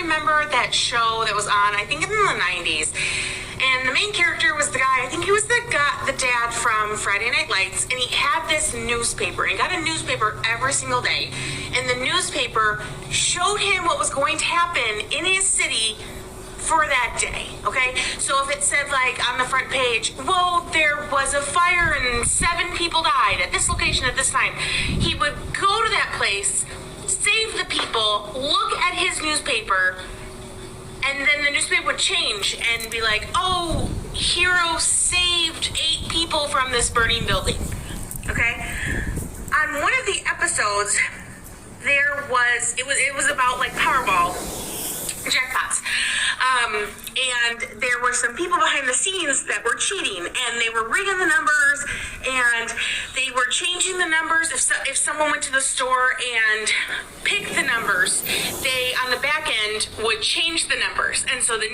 remember that show that was on, I think in the 90s. And the main character was the guy, I think he was the dad from Friday Night Lights, and he had this newspaper, and he got a newspaper every single day. And the newspaper showed him what was going to happen in his city for that day, okay? So if it said, like, on the front page, well, there was a fire and 7 people died at this location at this time, he would go to that place, save the people, look at his newspaper, and then the newspaper would change and be like, oh, hero saved 8 people from this burning building, okay? On one of the episodes, it was about, like, Powerball jackpots. And there were some people behind the scenes that were cheating, and they were rigging the numbers, and they were changing the numbers. If someone went to the store and picked the numbers, they, on the back end, would change the numbers. And so the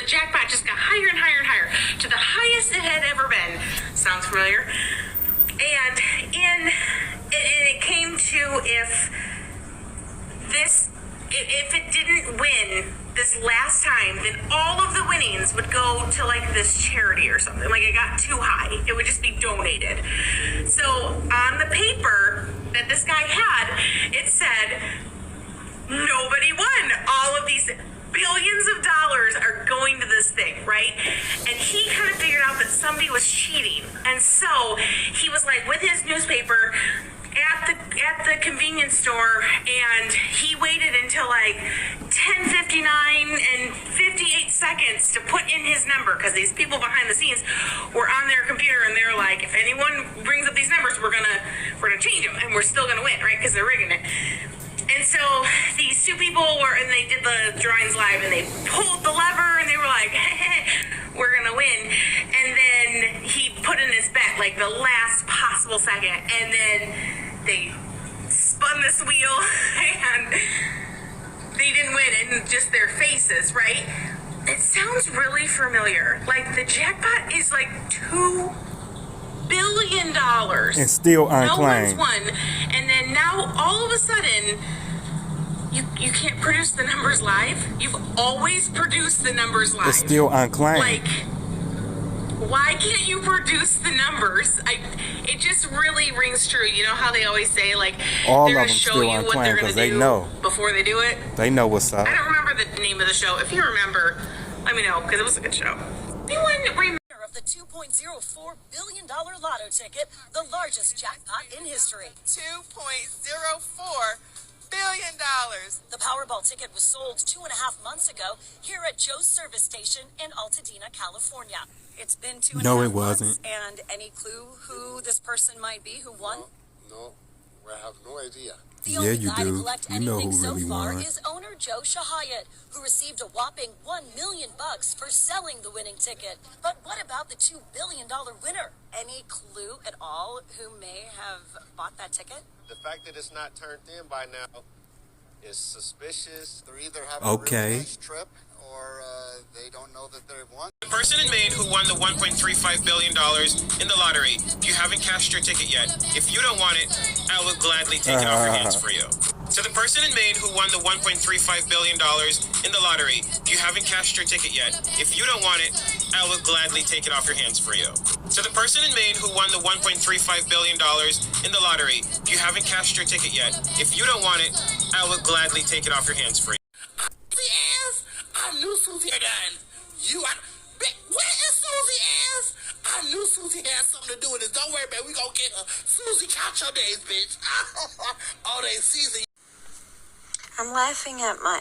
jackpot just got higher and higher and higher to the highest it had ever been. Sounds familiar? And it came to if it didn't win this last time, then all of the winnings would go to, like, this charity or something. Like, it got too high. It would just be donated. So on the paper that this guy had, it said, nobody won. All of these billions of dollars are going to this thing, right? And he kind of figured out that somebody was cheating. And so he was, like, with his newspaper at the convenience store, and he waited until like 10:59 and 58 seconds to put in his number, because these people behind the scenes were on their computer, and they were like, if anyone brings up these numbers, we're gonna change them, and we're still gonna win, right? Because they're rigging it. And so these 2 people and they did the drawings live, and they pulled the lever, and they were like, hey, we're gonna win. And then he put in his bet, like the last possible second, and then they spun this wheel, and they didn't win, and just their faces, right? It sounds really familiar. Like, the jackpot is like $2 billion. And still unclaimed. No one's won. And then now, all of a sudden, you can't produce the numbers live? You've always produced the numbers live. It's still unclaimed. Like, why can't you produce the numbers? It just really rings true. You know how they always say, like, all they're of going to them show still you what they're unclaimed going because to they do know. before they do it? They know what's up. I don't remember the name of the show. If you remember, let me know, because it was a good show. Anyone remember of the $2.04 billion lotto ticket, the largest jackpot in history? $2.04 billion. The Powerball ticket was sold 2.5 months ago here at Joe's service station in Altadena, California. It's been 2.5 months. No, it wasn't. And any clue who this person might be who won? No, I have no idea. The Yeah, only you guy do. to collect You know anything who so really far won. is owner Joe Shahayat, who received a whopping $1 million for selling the winning ticket. But what about the $2 billion winner? Any clue at all who may have bought that ticket? The fact that it's not turned in by now is suspicious. They're either having Okay. a really nice trip, or they don't know that they've won. The person in Maine who won the $1.35 billion in the lottery, you haven't cashed your ticket yet. If you don't want it, I will gladly take it off your hands for you. To the person in Maine who won the $1.35 billion in the lottery, you haven't cashed your ticket yet. If you don't want it, I will gladly take it off your hands for you. To the person in Maine who won the $1.35 billion in the lottery, you haven't cashed your ticket yet. If you don't want it, I will gladly take it off your hands for you. I knew Susie had done. Where is Susie ass? I knew Susie had something to do with this. Don't worry, man. We gonna get her. Susie, count your days, bitch. All day season. I'm laughing at my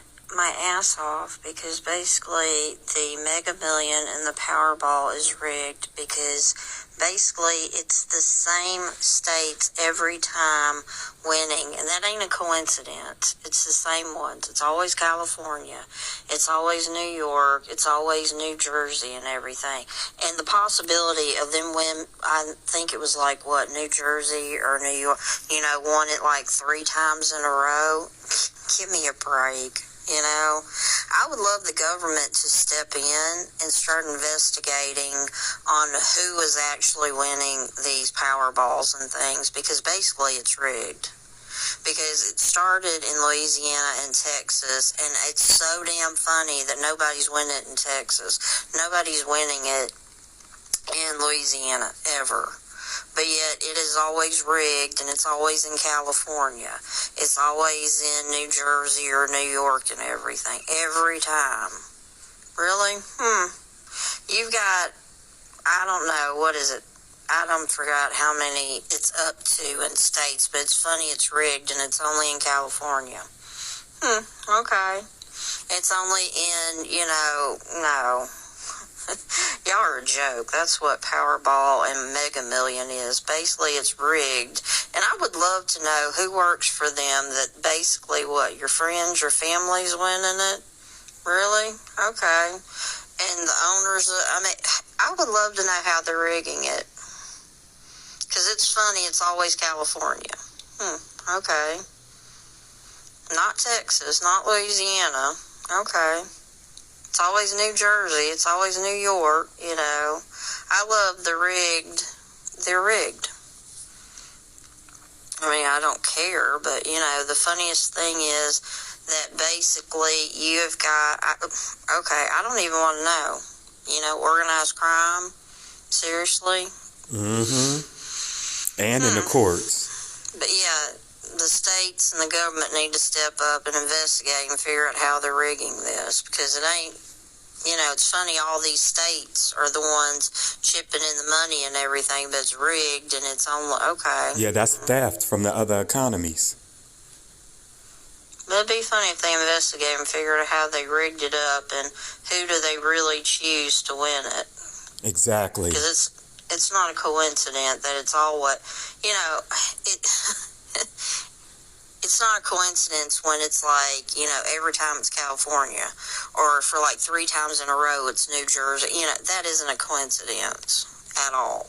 ass off because basically the Mega Million and the Powerball is rigged because basically it's the same states every time winning, and that ain't a coincidence. It's the same ones. It's always California, it's always New York, it's always New Jersey and everything. And the possibility of them win, I think it was like New Jersey or New York, won it like 3 times in a row. Give me a break. I would love the government to step in and start investigating on who is actually winning these Powerballs and things, because basically it's rigged. Because is it started in Louisiana and Texas, and it's so damn funny that nobody's winning it in Texas. Nobody's winning it in Louisiana, ever. But yet it is always rigged, and it's always in California. It's always in New Jersey or New York and everything. Every time. Really? You've got, I don't know, what is it? I don't forgot how many it's up to in states, but it's funny it's rigged and it's only in California. Okay. It's only in, no. Y'all are a joke. That's what Powerball and Mega Million is. Basically, it's rigged. And I would love to know who works for them that basically, your friends, your family's winning it? Really? Okay. And the owners, I would love to know how they're rigging it. Because it's funny, it's always California. Okay. Not Texas, not Louisiana. Okay. It's always New Jersey, it's always New York, I love the rigged. They're rigged. I mean, I don't care, but, the funniest thing is that basically you've got, I don't even want to know. Organized crime? Seriously? And in the courts. But yeah, the states and the government need to step up and investigate and figure out how they're rigging this, because it ain't, it's funny, all these states are the ones chipping in the money and everything, but it's rigged and it's only, okay. Yeah, that's theft from the other economies. But it'd be funny if they investigate and figure out how they rigged it up and who do they really choose to win it. Exactly. Because it's not a coincidence that it's all it's not a coincidence when it's like, every time it's California, or for like 3 times in a row it's New Jersey. That isn't a coincidence at all.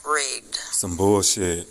Rigged. Some bullshit.